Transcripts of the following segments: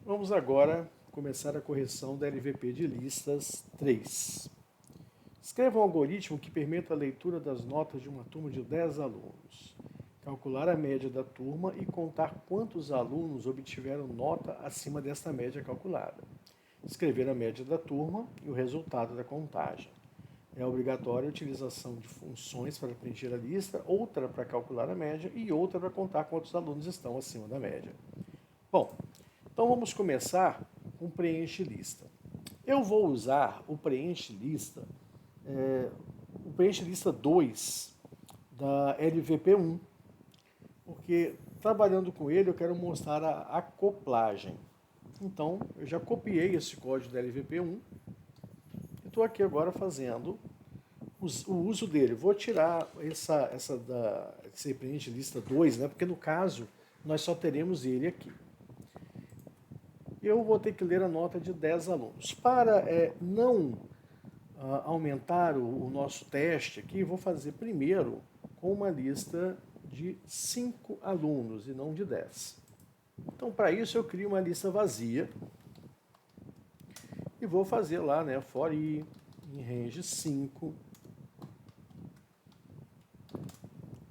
Vamos agora começar a correção da LVP de listas 3. Escreva um algoritmo que permita a leitura das notas de uma turma de 10 alunos. Calcular a média da turma e contar quantos alunos obtiveram nota acima desta média calculada. Escrever a média da turma e o resultado da contagem. É obrigatória a utilização de funções para preencher a lista, outra para calcular a média e outra para contar quantos alunos estão acima da média. Bom, então vamos começar com preenche lista. Eu vou usar o preenche lista, o preenche lista 2 da LVP1, porque trabalhando com ele eu quero mostrar a acoplagem. Então eu já copiei esse código da LVP1 e estou aqui agora fazendo o uso dele. Vou tirar esse preenche lista 2, né, porque no caso nós só teremos ele aqui. Eu vou ter que ler a nota de 10 alunos. Para não aumentar o nosso teste aqui, vou fazer primeiro com uma lista de 5 alunos e não de 10. Então, para isso, eu crio uma lista vazia e vou fazer lá, né, for i em range 5.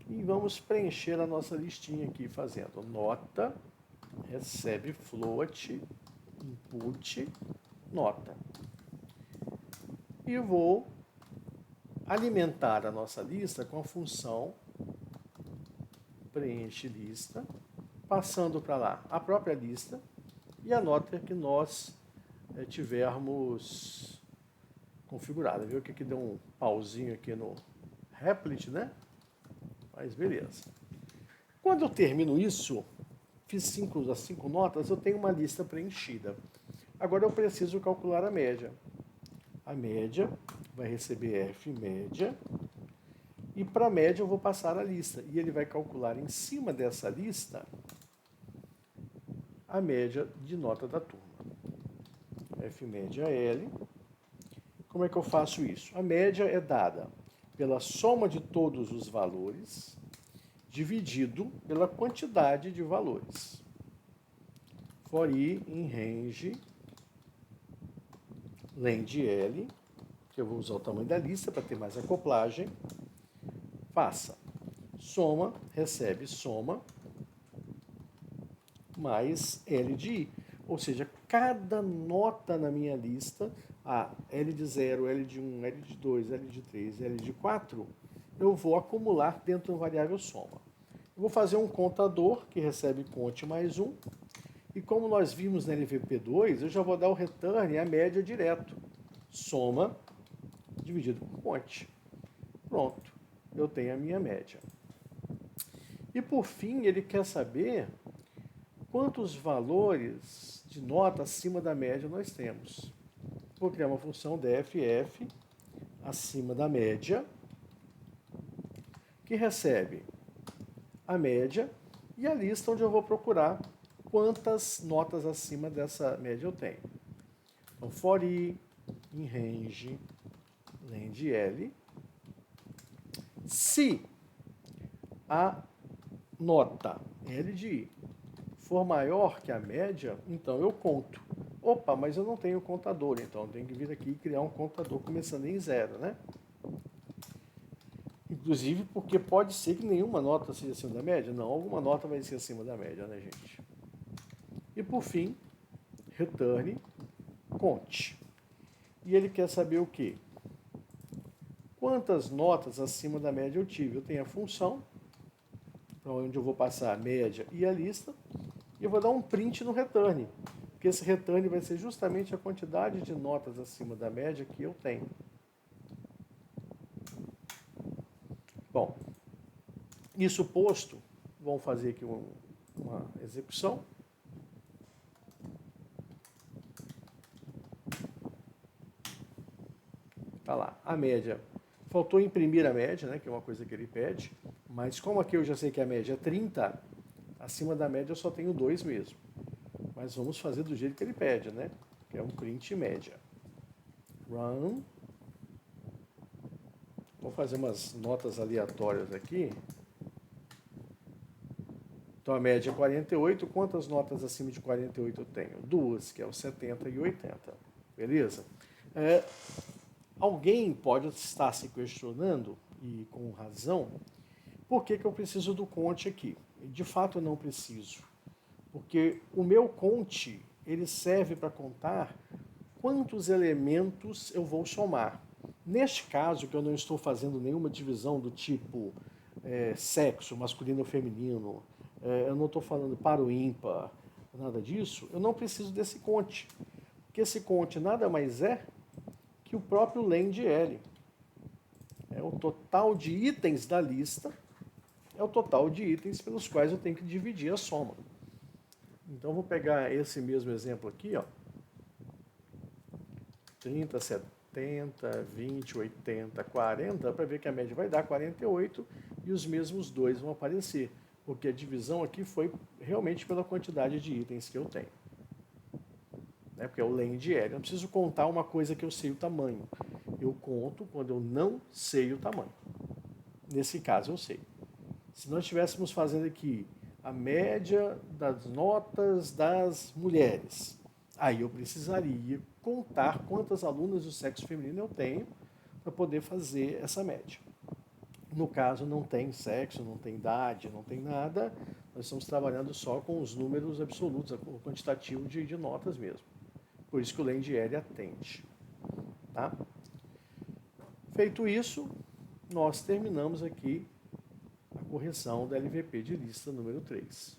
E vamos preencher a nossa listinha aqui fazendo nota, recebe float, input, nota. E vou alimentar a nossa lista com a função preenche lista, passando para lá a própria lista e a nota que nós tivermos configurada. Viu que aqui deu um pauzinho aqui no Replit, né? Mas beleza. Quando eu termino isso, fiz as 5 notas, eu tenho uma lista preenchida. Agora eu preciso calcular a média. A média vai receber F média, e para a média eu vou passar a lista, e ele vai calcular em cima dessa lista a média de nota da turma. F média L. Como é que eu faço isso? A média é dada pela soma de todos os valores dividido pela quantidade de valores. For i em range lend L, que eu vou usar o tamanho da lista para ter mais acoplagem, faça soma, recebe soma, mais L de I. Ou seja, cada nota na minha lista, a L de 0, L de 1, L de 2, L de 3, L de 4, eu vou acumular dentro da variável soma. Eu vou fazer um contador que recebe conte mais 1, e como nós vimos na LVP2, eu já vou dar o return a média direto. Soma dividido por conte. Pronto, eu tenho a minha média. E por fim, ele quer saber quantos valores de nota acima da média nós temos. Vou criar uma função dff acima da média, que recebe a média e a lista onde eu vou procurar quantas notas acima dessa média eu tenho. Então, for i em range lend L. Se a nota L de I for maior que a média, então eu conto. Opa, mas eu não tenho contador, então eu tenho que vir aqui e criar um contador começando em 0, né? Inclusive porque pode ser que nenhuma nota seja acima da média. Não, alguma nota vai ser acima da média, né, gente? E por fim, return conte. E ele quer saber o quê? Quantas notas acima da média eu tive? Eu tenho a função, para onde eu vou passar a média e a lista, e eu vou dar um print no return, porque esse return vai ser justamente a quantidade de notas acima da média que eu tenho. Bom, isso posto, vamos fazer aqui uma execução. Tá lá, a média. Faltou imprimir a média, né, que é uma coisa que ele pede, mas como aqui eu já sei que a média é 30, acima da média eu só tenho 2 mesmo. Mas vamos fazer do jeito que ele pede, né? Que é um print média. Run. Vou fazer umas notas aleatórias aqui. Então a média é 48. Quantas notas acima de 48 eu tenho? Duas, que é o 70 e 80. Beleza? Alguém pode estar se questionando, e com razão, por que eu preciso do conte aqui? De fato eu não preciso. Porque o meu conte, ele serve para contar quantos elementos eu vou somar. Neste caso, que eu não estou fazendo nenhuma divisão do tipo sexo, masculino ou feminino, eu não estou falando par ou ímpar, nada disso, eu não preciso desse conte. Porque esse conte nada mais é que o próprio len de L. É o total de itens da lista, é o total de itens pelos quais eu tenho que dividir a soma. Então, vou pegar esse mesmo exemplo aqui, ó. 30, 70, 20, 80, 40, para ver que a média vai dar 48 e os mesmos dois vão aparecer, porque a divisão aqui foi realmente pela quantidade de itens que eu tenho. Porque é o len de L. Eu não preciso contar uma coisa que eu sei o tamanho. Eu conto quando eu não sei o tamanho. Nesse caso, eu sei. Se nós estivéssemos fazendo aqui a média das notas das mulheres, aí eu precisaria contar quantas alunas do sexo feminino eu tenho para poder fazer essa média. No caso, não tem sexo, não tem idade, não tem nada. Nós estamos trabalhando só com os números absolutos, o quantitativo de notas mesmo. Por isso que o len de L atende. Tá? Feito isso, nós terminamos aqui a correção da LVP de lista número 3.